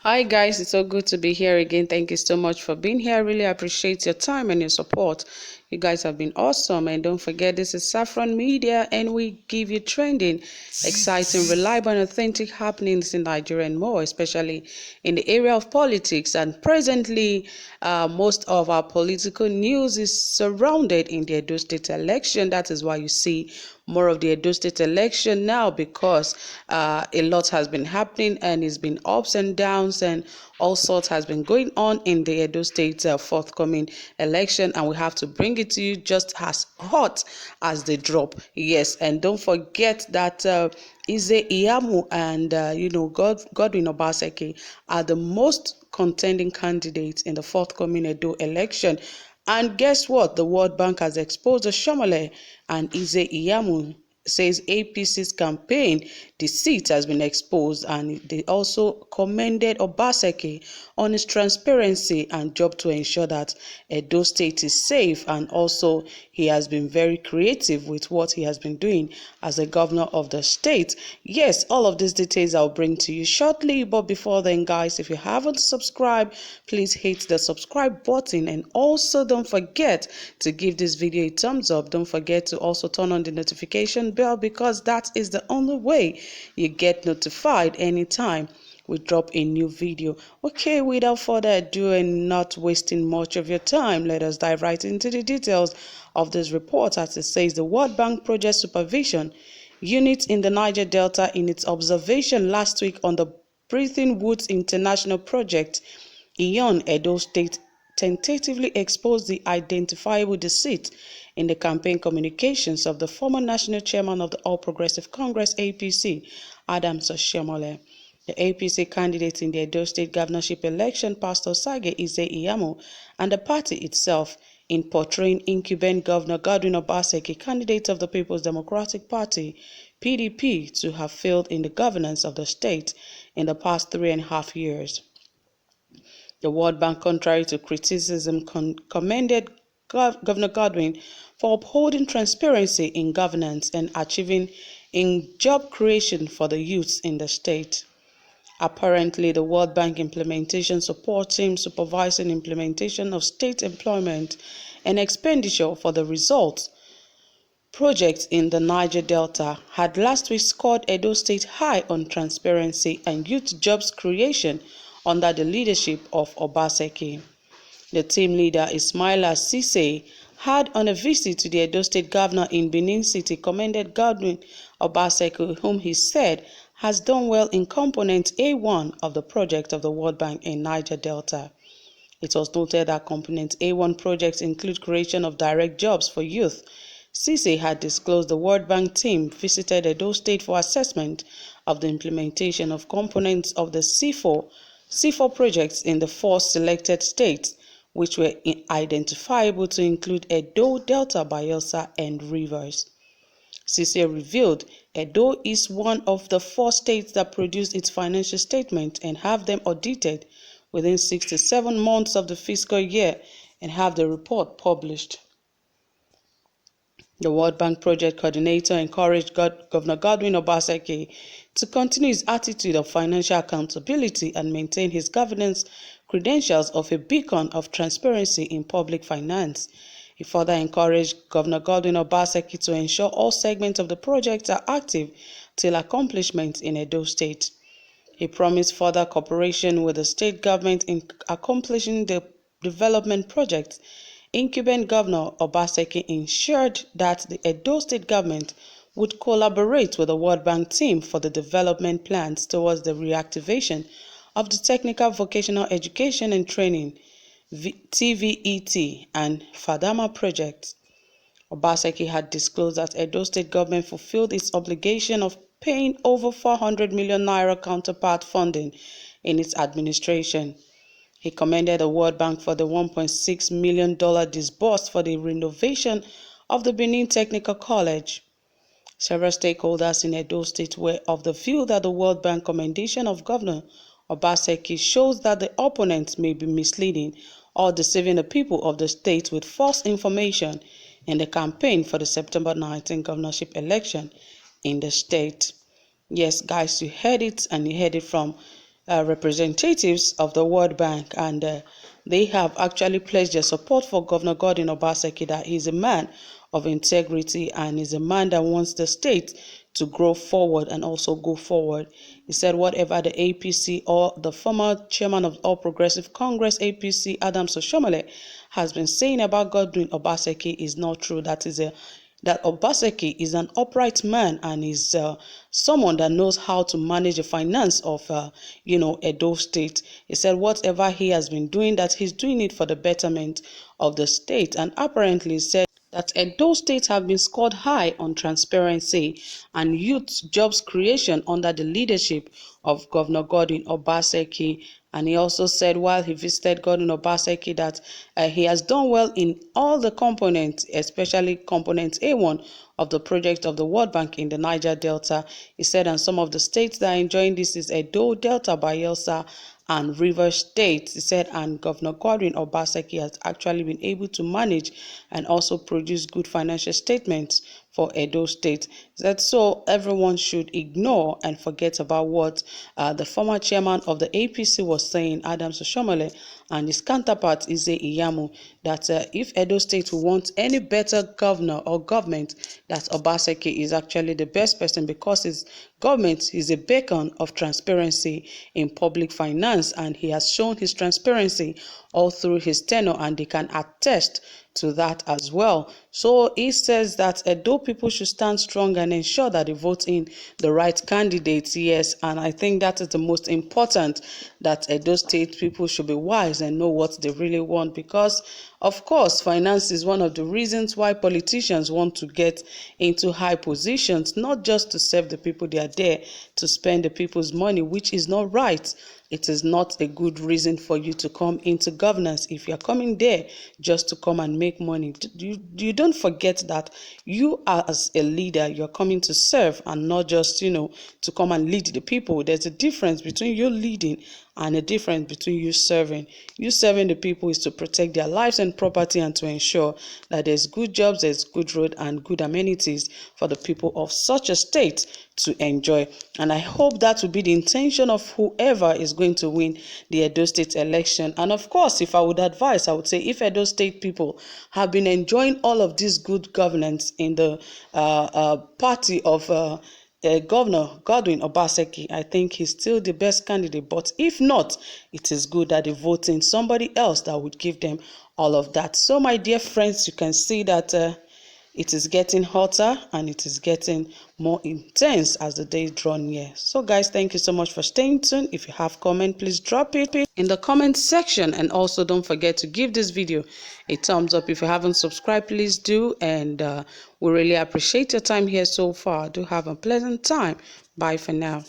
Hi guys, it's so good to be here again. Thank you so much for being here. I really appreciate your time and your support. You guys have been awesome. And don't forget, this is Saffron Media and we give you trending, exciting, reliable and authentic happenings in Nigeria and more, especially in the area of politics. And presently, most of our political news is surrounded in the Edo State election. That is why you see more of the Edo State election now, because a lot has been happening and it's been ups and downs and all sorts has been going on in the Edo State forthcoming election, and we have to bring it to you just as hot as they drop. Yes, and don't forget that IZE, IYAMU and Godwin Obaseki are the most contending candidates in the forthcoming Edo election. And guess what? The World Bank has exposed OSHIOMHOLE and IZE IYAMU says APC's campaign deceit has been exposed, and they also commended Obaseki on his transparency and job to ensure that Edo State is safe, and also he has been very creative with what he has been doing as a governor of the state. Yes, all of these details I'll bring to you shortly, but before then guys, if you haven't subscribed, please hit the subscribe button, and also don't forget to give this video a thumbs up. Don't forget to also turn on the notification bell, because that is the only way you get notified anytime we drop a new video. Okay, without further ado and not wasting much of your time, let us dive right into the details of this report. As it says, the World Bank Project Supervision Unit in the Niger Delta, in its observation last week on the Breathing Woods International Project in Edo State, tentatively exposed the identifiable deceit in the campaign communications of the former national chairman of the All Progressive Congress (APC), Adams OSHIOMHOLE. The APC candidate in the Edo State governorship election, Pastor Sage IZE IYAMU, and the party itself in portraying incumbent Governor Godwin Obaseki, candidate of the People's Democratic Party (PDP), to have failed in the governance of the state in the past 3.5 years. The World Bank, contrary to criticism, commended Governor Godwin for upholding transparency in governance and achieving in job creation for the youths in the state. Apparently, the World Bank Implementation Support Team supervising implementation of state employment and expenditure for the results projects in the Niger Delta had last week scored Edo State high on transparency and youth jobs creation under the leadership of Obaseki. The team leader, Ismaila Cisse, had on a visit to the Edo State governor in Benin City commended Godwin Obaseki, whom he said has done well in component A1 of the project of the World Bank in Niger Delta. It was noted that component A1 projects include creation of direct jobs for youth. Cisse had disclosed the World Bank team visited Edo State for assessment of the implementation of components of the C4 projects in the 4 selected states, which were identifiable to include Edo, Delta, Bayelsa, and Rivers. Cisse revealed Edo is one of the 4 states that produced its financial statement and have them audited within 6 to 7 months of the fiscal year and have the report published. The World Bank project coordinator encouraged Governor Godwin Obaseki to continue his attitude of financial accountability and maintain his governance credentials of a beacon of transparency in public finance. He further encouraged Governor Godwin Obaseki to ensure all segments of the project are active till accomplishment in Edo State. He promised further cooperation with the state government in accomplishing the development projects. Incumbent Governor Obaseki ensured that the Edo State government would collaborate with the World Bank team for the development plans towards the reactivation of the Technical Vocational Education and Training TVET and Fadama projects. Obaseki had disclosed that Edo State government fulfilled its obligation of paying over 400 million naira counterpart funding in its administration. He commended the World Bank for the $1.6 million disbursed for the renovation of the Benin Technical College. Several stakeholders in Edo State were of the view that the World Bank commendation of Governor Obaseki shows that the opponents may be misleading or deceiving the people of the state with false information in the campaign for the September 19 governorship election in the state. Yes, guys, you heard it, and you heard it from representatives of the World Bank, and they have actually pledged their support for Governor Godwin Obaseki, that he's a man of integrity and is a man that wants the state to grow forward and also go forward. He said whatever the APC or the former chairman of All Progressive Congress, APC, Adams OSHIOMHOLE, has been saying about Godwin Obaseki is not true. That Obaseki is an upright man and is someone that knows how to manage the finance of, Edo State. He said whatever he has been doing, that he's doing it for the betterment of the state, and apparently said that Edo State have been scored high on transparency and youth jobs creation under the leadership of Governor Godwin Obaseki. And he also said while he visited Godwin Obaseki that he has done well in all the components, especially component A1 of the project of the World Bank in the Niger Delta. He said, and some of the states that are enjoying this is Edo, Delta, Bayelsa, and Rivers State. He said, and Governor Godwin Obaseki has actually been able to manage and also produce good financial statements for Edo State. He said, so everyone should ignore and forget about what the former chairman of the APC was saying, Adams OSHIOMHOLE, and his counterpart, IZE, IYAMU, that if Edo State will want any better governor or government, that Obaseki is actually the best person, because his government is a beacon of transparency in public finance, and he has shown his transparency all through his tenure, and they can attest to that as well. So he says that Edo people should stand strong and ensure that they vote in the right candidates. Yes, and I think that is the most important, that Edo State people should be wise and know what they really want, because of course finance is one of the reasons why politicians want to get into high positions, not just to serve the people. They are there to spend the people's money, which is not right. It is not a good reason for you to come into governance. If you're coming there just to come and make money, you don't forget that you are, as a leader, you're coming to serve and not just, to come and lead the people. There's a difference between you leading and a difference between you serving. You serving the people is to protect their lives and property and to ensure that there's good jobs, there's good road and good amenities for the people of such a state to enjoy. And I hope that will be the intention of whoever is going to win the Edo State election. And of course, if I would advise, I would say if Edo State people have been enjoying all of this good governance in the party of Governor Godwin Obaseki, I think he's still the best candidate. But if not, it is good that they vote in somebody else that would give them all of that. So my dear friends, you can see that it is getting hotter and it is getting more intense as the days draw near. So guys, thank you so much for staying tuned. If you have comment, please drop it in the comment section, and also don't forget to give this video a thumbs up. If you haven't subscribed, please do, and we really appreciate your time here so far. Do have a pleasant time. Bye for now.